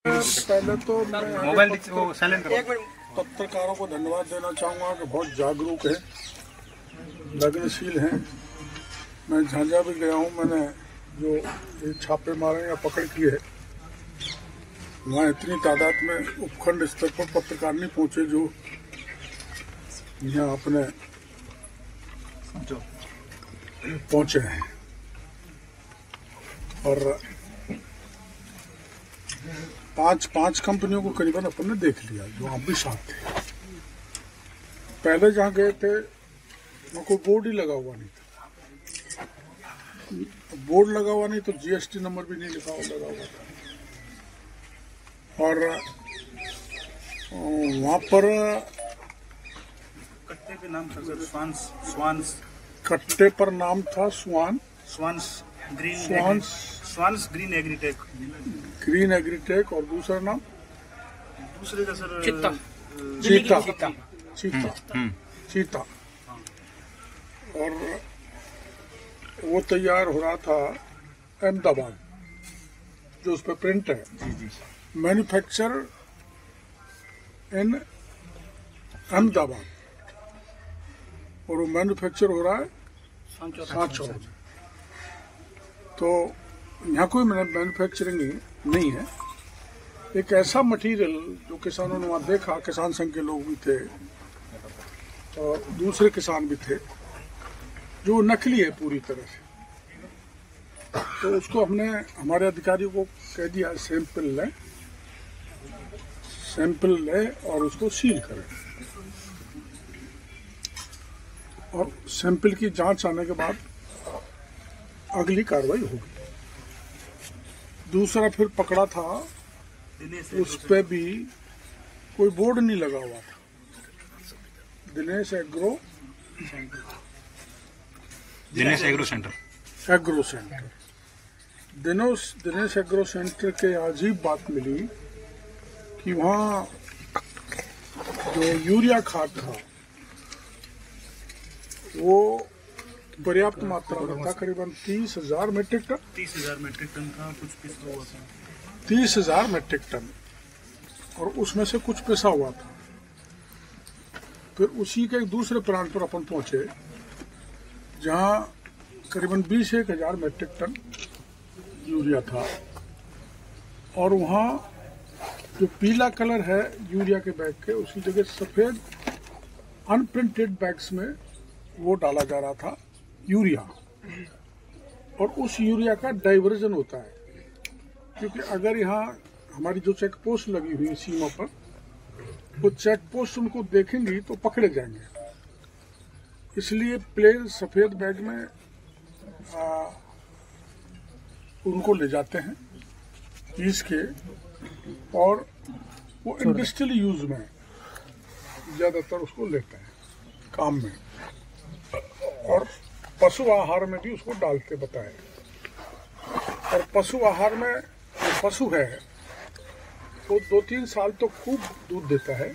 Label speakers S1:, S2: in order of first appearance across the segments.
S1: पहले तो मैं
S2: मोबाइल वो साइलेंट करो।
S1: पत्रकारों को धन्यवाद देना चाहूँगा कि बहुत जागरूक है, लगनशील हैं। मैं झांझा भी गया हूँ, मैंने जो ये छापे मारे या पकड़ किए है, वहाँ इतनी तादाद में उपखंड स्तर पर पत्रकार नहीं पहुँचे जो यहाँ अपने पहुँचे हैं। और पांच कंपनियों को करीबन अपन ने देख लिया जो आप भी साथ थे। पहले जहाँ गए थे वहाँ कोई बोर्ड ही लगा हुआ नहीं था, बोर्ड लगा हुआ नहीं तो जीएसटी नंबर भी नहीं लगा हुआ था। और वहाँ पर
S2: कट्टे पे नाम था सर, स्वान्स
S1: कट्टे पर नाम था swans
S2: green agritech.
S1: Green agritech और दूसरा नाम
S2: दूसरे का सर
S1: चीता। और वो तैयार हो रहा था अहमदाबाद, जो उस पर प्रिंट है। मैन्युफैक्चर इन अहमदाबाद, और वो मैन्युफैक्चर हो रहा है सांचौर में। तो यहाँ कोई मैन्युफैक्चरिंग नहीं है। एक ऐसा मटेरियल जो किसानों ने वहाँ देखा, किसान संघ के लोग भी थे और दूसरे किसान भी थे, जो नकली है पूरी तरह से। तो उसको हमने हमारे अधिकारियों को कह दिया सैंपल ले और उसको सील करें, और सैंपल की जांच आने के बाद अगली कार्रवाई होगी। दूसरा फिर पकड़ा था, उस पे भी कोई बोर्ड नहीं लगा हुआ था, Dinesh agro centre. Dinesh agro centre के अजीब बात मिली कि वहाँ जो यूरिया खाद था वो पर्याप्त मात्रा में था, करीबन 30,000 मेट्रिक टन।
S2: 30,000 मेट्रिक टन था, कुछ पिसा हुआ था।
S1: 30,000 मेट्रिक टन, और उसमें से कुछ पिसा हुआ था। फिर उसी के एक दूसरे प्लांट पर अपन पहुंचे जहां करीबन 21,000 मेट्रिक टन यूरिया था, और वहां जो पीला कलर है यूरिया के बैग के, उसकी जगह सफेद अनप्रिंटेड बैग्स में वो डाला जा रहा था यूरिया। और उस यूरिया का डाइवर्जन होता है, क्योंकि अगर यहाँ हमारी जो चेक पोस्ट लगी हुई सीमा पर, वो चेक पोस्ट उनको देखेंगी तो पकड़े जाएंगे। इसलिए प्लेन सफेद बैग में उनको ले जाते हैं पीस के, और वो इंडस्ट्रियल यूज में ज्यादातर उसको लेते हैं काम में, और पशु आहार में भी उसको डालते बताए। और पशु आहार में जो पशु है वो 2-3 साल तो खूब दूध देता है,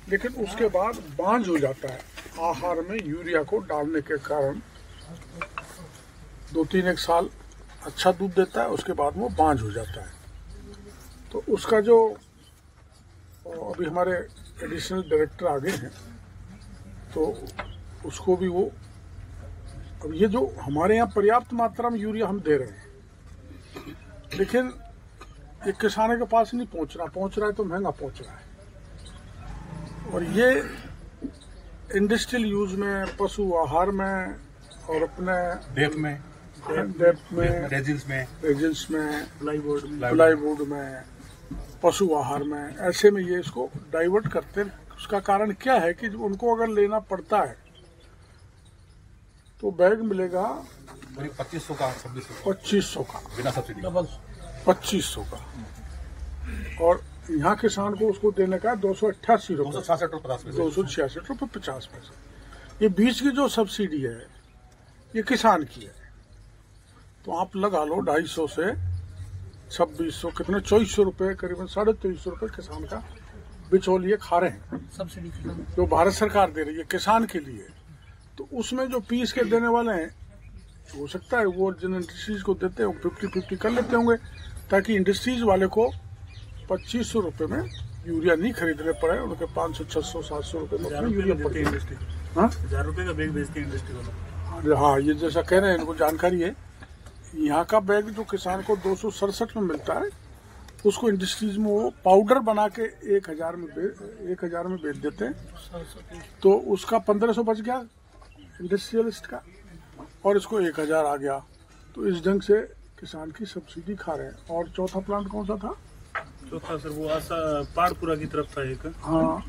S1: लेकिन उसके बाद बांझ हो जाता है। आहार में यूरिया को डालने के कारण 2-3 साल अच्छा दूध देता है, उसके बाद वो बांझ हो जाता है। तो उसका जो अभी हमारे एडिशनल डायरेक्टर आ गए हैं, तो उसको भी वो, अब ये जो हमारे यहाँ पर्याप्त मात्रा में यूरिया हम दे रहे हैं, लेकिन ये किसानों के पास नहीं पहुंच रहा है तो महंगा पहुंच रहा है। और ये इंडस्ट्रियल यूज में, पशु आहार में, और अपने डेप में रेजिन्स में, प्लाईवुड में, पशु आहार में, ऐसे में ये इसको डाइवर्ट करते हैं। उसका कारण क्या है कि उनको अगर लेना पड़ता है तो बैग मिलेगा
S2: 2500 का,
S1: 2500 का,
S2: बिना सब्सिडी
S1: 2500 का, और यहाँ किसान को उसको देने का 288 रुपये, 266 रुपये 50 पैसे। ये बीच की जो सब्सिडी है ये किसान की है, तो आप लगा लो 250 से 2600, कितने 2400 रुपये, करीबन 2350 रुपये किसान का बिचौलिए खा रहे हैं, सब्सिडी जो भारत सरकार दे रही है किसान के लिए। तो उसमें जो पीस के देने वाले हैं, हो सकता है वो जिन इंडस्ट्रीज को देते हैं 50-50 कर लेते होंगे, ताकि इंडस्ट्रीज वाले को 2500 रुपये में यूरिया नहीं खरीदने पड़े, उनके 500, 600, 700 रुपये में अपनी यूरिया पकड़ी।
S2: इंडस्ट्री
S1: हाँ
S2: 1000 रुपए का बैग बेचती है इंडस्ट्री वाला।
S1: अरे हाँ, ये जैसा कह रहे हैं, इनको जानकारी है। यहाँ का बैग जो किसान को 267 में मिलता है, उसको इंडस्ट्रीज में वो पाउडर बना के 1000 में बेच देते हैं। तो उसका 1500 बच गया इंडस्ट्रियलिस्ट का, और इसको 1000 आ गया। तो इस ढंग से किसान की सब्सिडी खा रहे हैं। और चौथा प्लांट कौन सा था?
S2: चौथा सर वो आशा पहाड़पुरा की तरफ था एक,
S1: हाँ,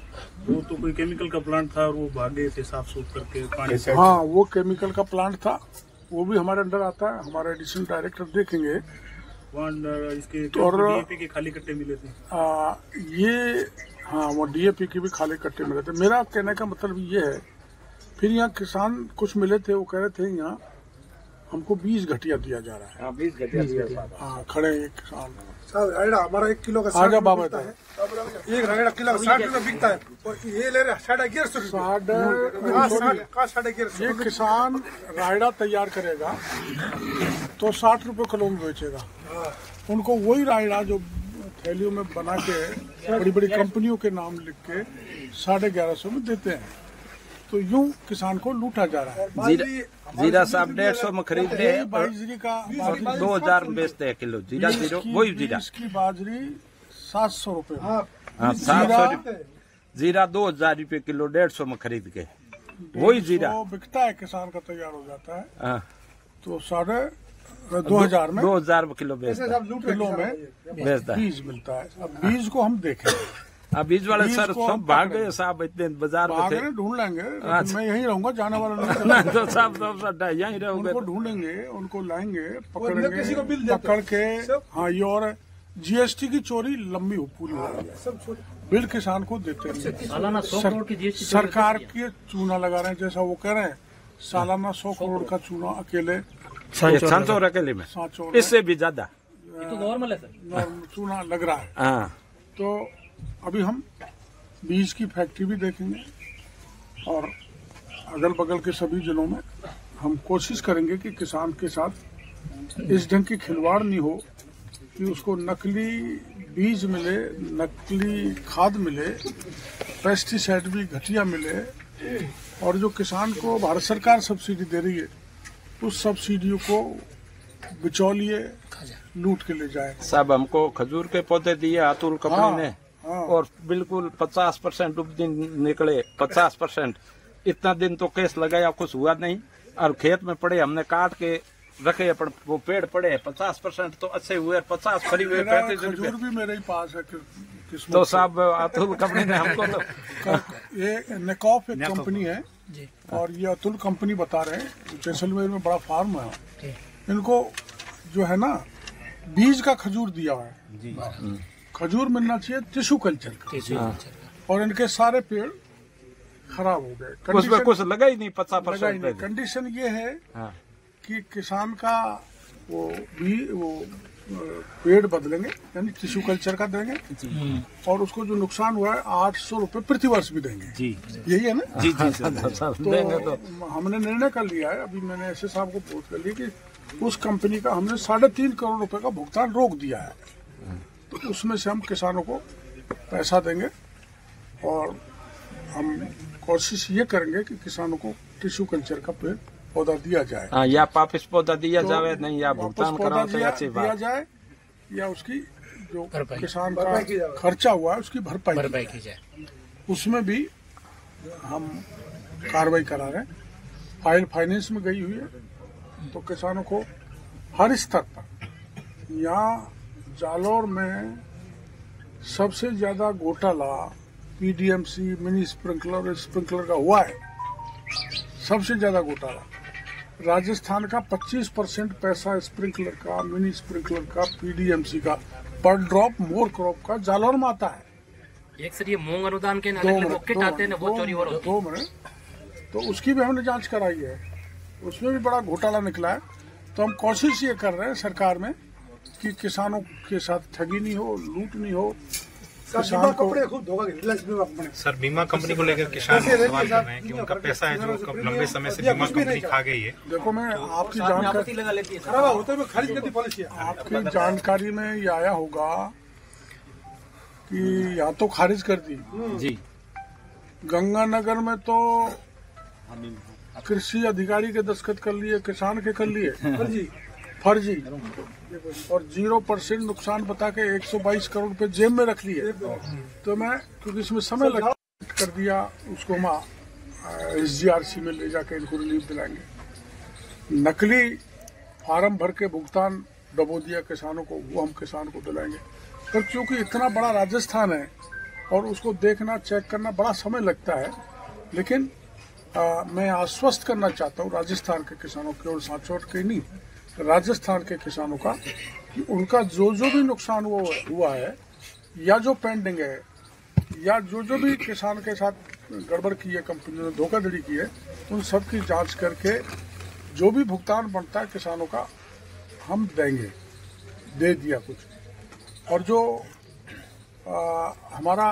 S2: वो तो कोई केमिकल का प्लांट था और वो भागे थे साफ सुथ करके पानी से।
S1: हाँ, वो केमिकल का प्लांट था, वो भी हमारे अंडर आता है। हमारे एडिशनल डायरेक्टर देखेंगे।
S2: वहाँ इसके
S1: और
S2: DAP के खाली कट्टे मिले थे।
S1: ये हाँ, वो DAP के भी खाली कट्टे मिले थे। मेरा कहने का मतलब ये है, फिर यहाँ किसान कुछ मिले थे, वो कह रहे थे यहाँ हमको 20 घटिया दिया जा रहा है।
S3: 20 घटिया।
S1: हाँ, खड़े एक किसान।
S4: रायड़ा हमारा 1 किलो का 60
S1: बाबा
S4: रुपए है। एक रायड़ा किलो का 60 रुपए बिकता है, और ये ले रहे 1150 1150।
S1: ये किसान रायड़ा तैयार करेगा तो 60 रुपए किलो में बेचेगा। उनको वही रायड़ा जो थैलियों में बना के बड़ी बड़ी कंपनियों के नाम लिख के 1150 में देते हैं। तो यूं किसान को लूटा जा रहा है।
S3: जीरा साहब 150 में खरीदते हैं,
S1: 22 का
S3: 2000 में बेचते हैं किलो जीरा। वही जीरा
S1: की बाजरी 700 रुपए में।
S3: हाँ, 700 जीरा 2000 रुपये किलो 150 में खरीद के वही जीरा
S1: बिकता है, किसान का तैयार हो जाता है।
S3: हाँ,
S1: तो 2000 में
S3: 2000 किलो बेचता है,
S1: किलो में
S3: बेचता है।
S1: बीज मिलता है। अब बीज को हम देखें,
S3: अब बीज वाले
S1: बीज
S3: सर
S1: को
S3: सब
S1: हम
S3: भाग
S1: पकड़े।
S3: गए साहब, इतने बाजार में
S1: भाग
S3: थे।
S1: रहे, ढूंढ लेंगे। लेकिन
S3: अच्छा।
S1: मैं यहीं रहूंगा, जाने वाला नहीं।
S3: नहीं तो साहब सब यहीं रहोगे।
S1: उनको ढूंढेंगे, उनको लाएंगे,
S4: किसी को
S1: पकड़ेंगे,
S4: बिल देते
S1: पकड़ के। हाँ, ये और GST की चोरी लंबी पूरी हो रही है। बिल किसान को देते हैं।
S5: सालाना 100 करोड़ की GST
S1: सरकार के चूना लगा रहे हैं, जैसा वो कह रहे हैं। सालाना 100 करोड़ का चूना अकेले
S3: सांचौर अकेले में,
S1: सांचौर
S3: इससे भी ज्यादा
S5: ये तो नॉर्मल है सर।
S1: चूना लग रहा है।
S3: हाँ।
S1: तो अभी हम बीज की फैक्ट्री भी देखेंगे, और अगल बगल के सभी जिलों में हम कोशिश करेंगे कि किसान के साथ इस ढंग की खिलवाड़ नहीं हो कि उसको नकली बीज मिले, नकली खाद मिले, पेस्टिसाइड भी घटिया मिले, और जो किसान को भारत सरकार सब्सिडी दे रही है, उस सब्सिडियों को बिचौलिए लूट के ले जाए।
S3: साहब हमको खजूर के पौधे दिए अतुल कंपनी ने,
S1: हाँ।
S3: और बिल्कुल 50% उपदिन निकले। 50%। इतना दिन तो केस लगाया, कुछ हुआ नहीं, और खेत में पड़े हमने काट के रखे, पर वो पेड़ पड़े। 50% तो अच्छे हुए, 50 फरी हुए, 35
S1: खजूर
S3: रुपए।
S1: भी मेरे ही पास है। किस्मत
S3: तो
S1: से।
S3: साहब अतुल कंपनी ने हमको तो
S1: ये नेकॉफ एक कंपनी है, और ये अतुल कंपनी बता रहे हैं, जैसलमेर में बड़ा फार्म है। इनको जो है ना, बीज का खजूर दिया है। खजूर मिलना चाहिए टिश्यू कल्चर का, और इनके सारे पेड़ खराब हो गए।
S3: उसमें कुछ लगा ही नहीं। 50%
S1: कंडीशन ये है
S3: हाँ।
S1: कि किसान का वो पेड़ बदलेंगे, यानी टिश्यू कल्चर का देंगे, और उसको जो नुकसान हुआ है 800 रुपए प्रति वर्ष भी देंगे।
S3: जी
S1: यही है ना?
S3: जी जी सर, देंगे तो
S1: हमने निर्णय कर लिया है, अभी मैंने एसए साहब को पोस्ट कर लिया कि उस कंपनी का हमने 3.5 करोड़ रुपए का भुगतान रोक दिया है। तो उसमें से हम किसानों को पैसा देंगे, और हम कोशिश ये करेंगे कि किसानों को टिश्यू कल्चर का पेड़ पौधा दिया जाए।
S3: हाँ, या वापिस पौधा दिया जाए, नहीं या
S1: वापस
S3: भुगतान
S1: पौधा
S3: कराओ तो
S1: दिया
S3: अच्छी
S1: दिया
S3: बात।
S1: जाए, या उसकी जो
S5: भरपाई।
S1: किसान का खर्चा हुआ है उसकी भरपाई
S5: की जाए।
S1: उसमें भी हम कार्रवाई करा रहे हैं। फाइल फाइनेंस में गई हुई है, तो किसानों को हर स्तर पर, यहाँ जालौर में सबसे ज्यादा घोटाला PDMC मिनी स्प्रिंकलर का हुआ है। सबसे ज्यादा घोटाला राजस्थान का 25% पैसा स्प्रिंकलर का, मिनी स्प्रिंकलर का, PDMC का, पर ड्रॉप मोर क्रॉप का जालौर में आता है।
S5: एक सर ये मूंग अनुदान के अलग किट आते हैं, वो चोरी हो रही है।
S1: 2 मिनट, तो उसकी भी हमने जांच कराई है, उसमें भी बड़ा घोटाला निकला है। तो हम कोशिश ये कर रहे हैं सरकार में कि किसानों के साथ ठगी नहीं हो, लूट नहीं हो। किसान को
S4: खूब धोखा रिलायंस बीमा कंपनी।
S6: सर, बीमा कंपनी को लेकर किसान सवाल कर रहे हैं कि उनका पैसा है जो लंबे समय से बीमा कंपनी खा गई है।
S1: देखो, मैं आपकी जानकारी
S4: खराब होते में खारिज करती पॉलिसी है।
S1: आपकी जानकारी में ये आया होगा कि या तो खारिज कर दी।
S3: जी
S1: गंगानगर में तो कृषि अधिकारी के दस्तखत कर लिए, किसान के कर लिए फर्जी और 0% नुकसान बता के 122 करोड़ रुपए जेब में रख लिए। तो मैं क्योंकि इसमें समय लगा कर दिया, उसको हम SGRC में ले जाके इनको रिलीफ दिलाएंगे। नकली फार्म भर के भुगतान दबो दिया किसानों को, वो हम किसान को दिलाएंगे। पर क्योंकि इतना बड़ा राजस्थान है और उसको देखना चेक करना बड़ा समय लगता है, लेकिन मैं आश्वस्त करना चाहता हूँ राजस्थान के किसानों केवल सांचौर के नहीं, राजस्थान के किसानों का कि उनका जो भी नुकसान हुआ है या जो पेंडिंग है या जो भी किसान के साथ गड़बड़ की है, कंपनियों ने धोखाधड़ी की है, उन सब की जांच करके जो भी भुगतान बनता है किसानों का हम देंगे, दे दिया कुछ। और जो हमारा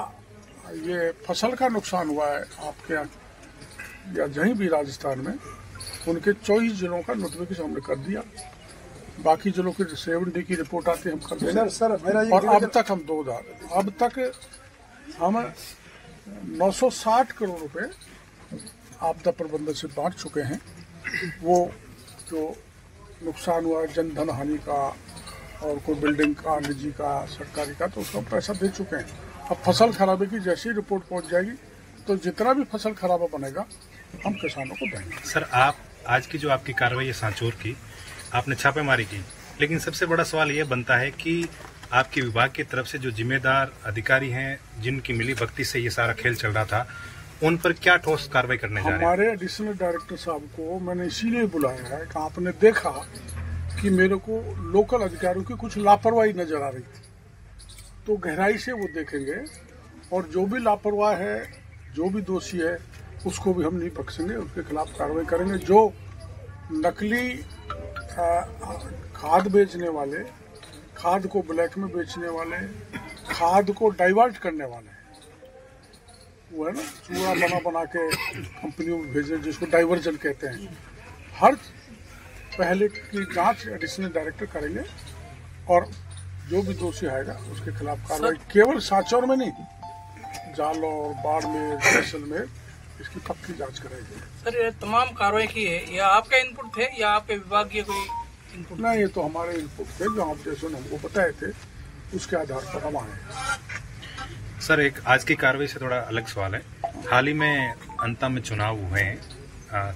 S1: ये फसल का नुकसान हुआ है आपके यहाँ या जहीं भी राजस्थान में, उनके 24 जिलों का नोटिफिकेशन हमने कर दिया। बाकी जिलों की 7D की रिपोर्ट आती है हम कर देंगे। और अब तक हम 2000 अब तक हम 960 करोड़ रुपए आपदा प्रबंधन से बांट चुके हैं। वो जो नुकसान हुआ जन धन हानि का और कोई बिल्डिंग का, निजी का, सरकारी का, तो उसका पैसा दे चुके हैं। अब फसल खराबे की जैसी रिपोर्ट पहुंच जाएगी तो जितना भी फसल खराबा बनेगा हम किसानों को देंगे।
S6: सर, आप आज की जो आपकी कार्रवाई है सांचौर की, आपने छापेमारी की, लेकिन सबसे बड़ा सवाल यह बनता है कि आपके विभाग की तरफ से जो जिम्मेदार अधिकारी हैं, जिनकी मिलीभगती से ये सारा खेल चल रहा था, उन पर क्या ठोस कार्रवाई करने जा रहे हैं?
S1: हमारे एडिशनल डायरेक्टर साहब को मैंने इसीलिए बुलाया है कि आपने देखा कि मेरे को लोकल अधिकारियों की कुछ लापरवाही नजर आ रही थी, तो गहराई से वो देखेंगे और जो भी लापरवाह है, जो भी दोषी है, उसको भी हम नहीं बख्शेंगे, उसके खिलाफ कार्रवाई करेंगे। जो नकली खाद बेचने वाले, खाद को ब्लैक में बेचने वाले, खाद को डाइवर्ट करने वाले, वो है ना चूड़ा बना के कंपनियों में भेजने, जिसको डाइवर्जन कहते हैं, हर पहले की जांच एडिशनल डायरेक्टर करेंगे और जो भी दोषी आएगा उसके खिलाफ कार्रवाई केवल सांचौर में नहीं, जालौर, बाड़मेर, जैसलमेर इसकी पक्की जांच कराएगी।
S7: सर, ये तमाम कार्रवाई की है, या आपका इनपुट थे या आपके विभाग के कोई इनपुट?
S1: नहीं, ये तो हमारे इनपुट थे जो आप जैसे हमको बताए थे, उसके आधार पर हम आए।
S6: सर, एक आज की कार्रवाई से थोड़ा अलग सवाल है। हाल ही में अंता में चुनाव हुए हैं,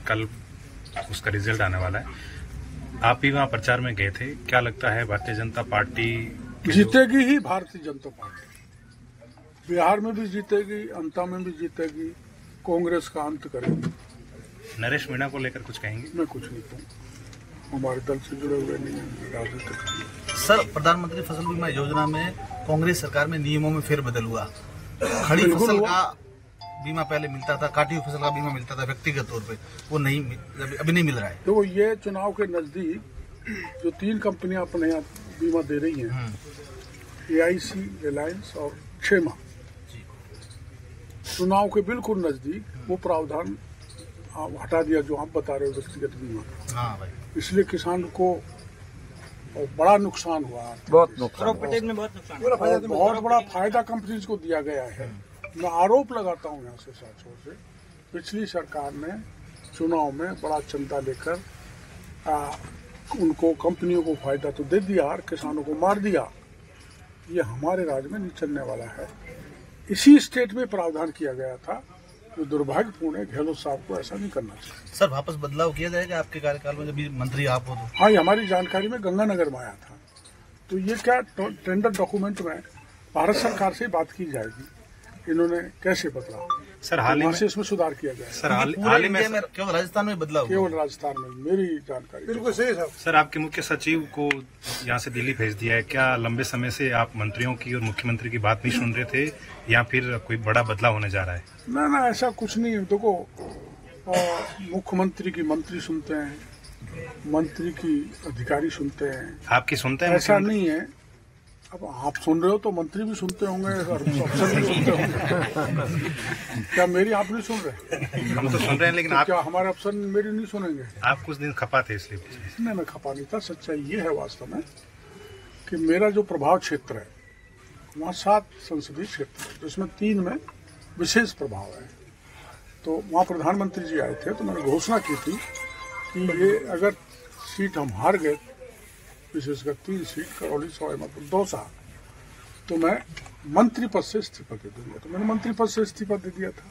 S6: कल उसका रिजल्ट आने वाला है। आप भी वहाँ प्रचार में गए थे, क्या लगता है भारतीय जनता पार्टी
S1: जीतेगी ही? भारतीय जनता पार्टी बिहार में भी जीतेगी, अंता में भी जीतेगी, कांग्रेस का अंत करेगी।
S6: नरेश मीणा को लेकर कुछ कहेंगे?
S1: मैं कुछ नहीं कहूँ, हमारे दल से जुड़े हुए नहीं हैं, राजनीतिक।
S8: सर, प्रधानमंत्री फसल बीमा योजना में कांग्रेस सरकार में नियमों में फेरबदल हुआ। खड़ी फसल का बीमा पहले मिलता था, काटी हुई फसल का बीमा मिलता था व्यक्तिगत तौर पे, वो नहीं, अभी नहीं मिल रहा है।
S1: तो ये चुनाव के नजदीक जो 3 कंपनियां अपने यहाँ बीमा दे रही हैं, AIC, रिलायंस और क्षेमा, चुनाव के बिल्कुल नजदीक वो प्रावधान हटा दिया जो आप बता रहे हो व्यक्तिगत बीमा का।
S8: हाँ भाई,
S1: इसलिए किसान को बड़ा नुकसान हुआ,
S3: बहुत नुकसान,
S1: बहुत बड़ा फायदा कंपनीज को दिया गया है। मैं आरोप लगाता हूँ यहाँ से सांचौर से, पिछली सरकार ने चुनाव में बड़ा चंदा लेकर उनको कंपनियों को फायदा तो दे दिया और किसानों को मार दिया। ये हमारे राज्य में नहीं चलने वाला है। इसी स्टेट में प्रावधान किया गया था, जो दुर्भाग्यपूर्ण है। गहलोत साहब को ऐसा नहीं करना चाहिए।
S8: सर, वापस बदलाव किया जाएगा आपके कार्यकाल में, जब मंत्री आप हो तो?
S1: हाँ, ये हमारी जानकारी में गंगानगर में आया था। तो ये क्या टेंडर डॉक्यूमेंट में भारत सरकार से बात की जाएगी, इन्होंने कैसे बदला।
S6: सर, हाल ही में
S1: इसमें सुधार किया जाए।
S6: सर, हाल ही में
S8: केवल राजस्थान में बदलाव?
S1: केवल राजस्थान में, मेरी जानकारी
S4: बिल्कुल सही साहब।
S6: सर, आपके मुख्य सचिव को यहाँ से दिल्ली भेज दिया है, क्या लंबे समय से आप मंत्रियों की और मुख्यमंत्री की बात नहीं सुन रहे थे, या फिर कोई बड़ा बदलाव होने जा रहा है?
S1: ना, ऐसा कुछ नहीं है। देखो, मुख्यमंत्री की मंत्री सुनते हैं, मंत्री की अधिकारी सुनते हैं,
S6: आपकी सुनते हैं?
S1: ऐसा नहीं है। अब आप सुन रहे हो तो मंत्री भी सुनते होंगे और अफसर भी सुनते होंगे। क्या मेरी आप नहीं सुन रहे?
S6: हम तो सुन रहे हैं, लेकिन आप
S1: क्या हमारे अफसर मेरी नहीं सुनेंगे?
S6: आप कुछ दिन खपा थे इसलिए?
S1: नहीं, मैं खपा नहीं था। सच्चाई ये है वास्तव में कि मेरा जो प्रभाव क्षेत्र है वहाँ 7 संसदीय क्षेत्र हैं, जिसमें 3 में विशेष प्रभाव है। तो वहाँ प्रधानमंत्री जी आए थे, तो मैंने घोषणा की थी कि ये अगर सीट हम हार गए, विशेषकर 3 सीट करौली, सवाई माधोपुर, दौसा, तो मैं मंत्री पद से इस्तीफा दे दूंगा। तो मैंने मंत्री पद से इस्तीफा दे दिया था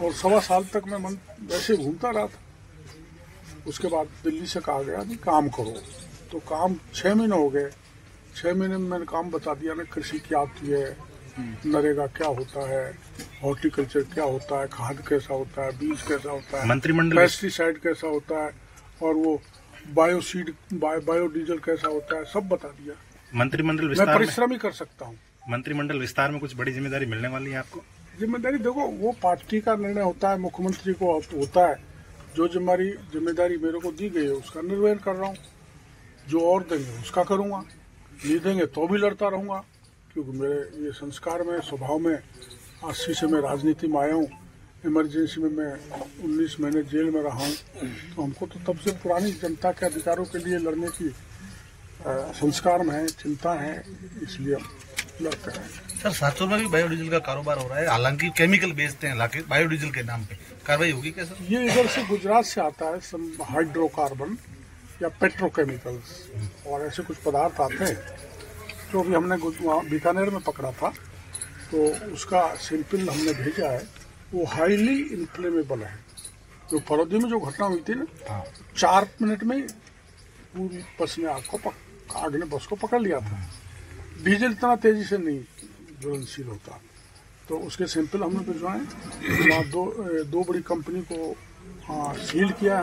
S1: और 1.25 साल तक मैं वैसे घूमता रहा था। उसके बाद दिल्ली से कहा गया कि काम करो, तो काम 6 महीने हो गए। 6 महीने में मैंने काम बता दिया ना, कृषि क्या होती है, नरेगा क्या होता है, हॉर्टिकल्चर क्या होता है, खाद कैसा होता है, बीज कैसा होता है,
S6: मंत्रिमंडल
S1: पेस्टिसाइड कैसा होता है, और वो बायोडीजल कैसा होता है, सब बता दिया।
S6: मंत्रिमंडल
S1: मैं
S6: विस्तार
S1: परिश्रम ही कर सकता हूँ।
S6: मंत्रिमंडल विस्तार में कुछ बड़ी जिम्मेदारी मिलने वाली है आपको?
S1: जिम्मेदारी देखो, वो पार्टी का निर्णय होता है, मुख्यमंत्री को होता है। जो जिम्मेदारी मेरे को दी गई है उसका निर्वहन कर रहा हूँ। जो और देंगे उसका करूँगा, नहीं देंगे तो भी लड़ता रहूँगा, क्योंकि मेरे ये संस्कार में, स्वभाव में, 80 से मैं राजनीति में आया हूँ। इमरजेंसी में मैं 19 महीने जेल में रहा हूँ, तो हमको तो तब से पुरानी जनता के अधिकारों के लिए लड़ने की संस्कार में है, चिंता है, इसलिए लड़ते हैं।
S8: सर, सांचौर में भी बायोडीजल का कारोबार हो रहा है, हालांकि केमिकल बेचते हैं लाके बायोडीजल के नाम पे, कार्रवाई होगी क्या सर?
S1: ये इधर से गुजरात से आता है, हाइड्रोकार्बन या पेट्रोकेमिकल्स और ऐसे कुछ पदार्थ आते हैं, जो भी हमने बीकानेर में पकड़ा था, तो उसका सैंपल हमने भेजा है। वो हाईली इन्फ्लेमेबल है। जो फरौदी में जो घटना हुई थी ना, 4 मिनट में पूरी बस ने आग ने बस को पकड़ लिया था। डीजल इतना तेजी से नहीं ज्वलनशील होता, तो उसके सैंपल हमने भिजवाए। वहाँ दो बड़ी कंपनी को सील किया है।